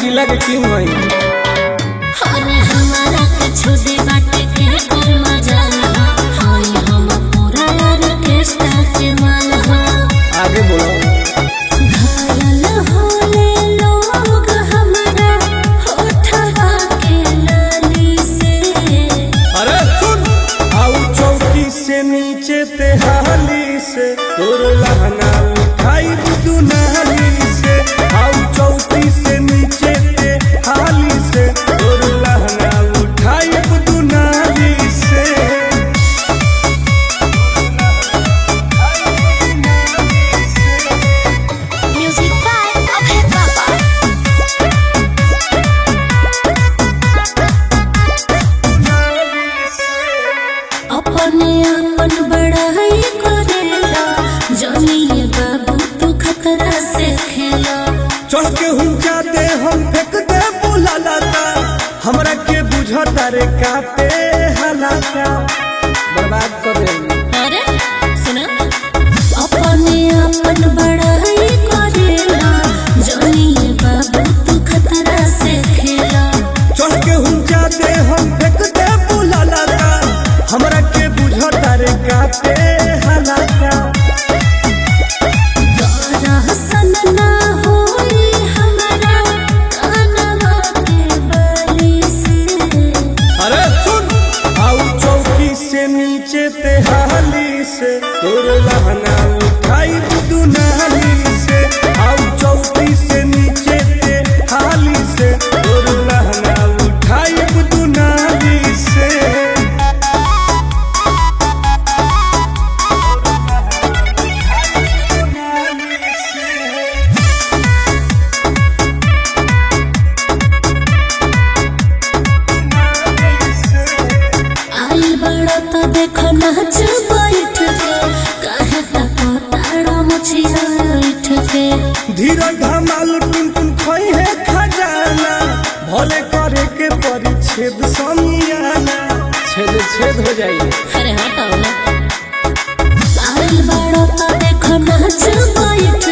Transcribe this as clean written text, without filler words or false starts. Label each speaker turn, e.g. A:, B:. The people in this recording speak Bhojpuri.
A: जिला के टीम होई
B: अरे हमारा के छुदे बाटे के कर मजा हाय हम पूरा यार के स्टार के माल हो
A: आगे बोलो
B: घायल होले लोग हमारा होठवा के लाली से
A: अरे सुन आउ चौकी से नीचे ते हाली से तोर लहंगा उठाई दुनाली से आउ चौकी से नीचे ते हाली से तोर लहंगा उठाई दुनाली से
B: म्यूजिक बाय अभय बाबा अपने अपन बड़ाई करेला जानिए बाबू तू खतरा से खेला
A: चढ़ के हम जाते हम फेंक दे बुला लाता हमरा के बुझता रे काटे हलाका बर्बाद कर दे
B: अरे सुना अपने अपन बड़ाई करेला जानिए बाबू तू खतरा से खेला
A: चढ़ के हम जाते हम फेंक दे बुला लाता हमरा के बुझता रे काटे हलाका
B: हसन ना होई हमारा कानवा के बली से
A: अरे सुन आउ चौकी से नीचे ते हाली से तोर लहंगा उठाई दुनाली से आउ चौकी से नीचे ते हाली से तोर लहंगा उठाई दुनाली से
B: आई बड़ा तो देखो नाच बैठ के काहे तक ताड़ा मुछिया बैठ के
A: धीरज धमाल टुन टुन खोई है खजाना भले करे के परिच्छेद समियाना छेद छेद हो जाइए
B: अरे हटाओ ना आई बड़ा तो देखो नाच बैठ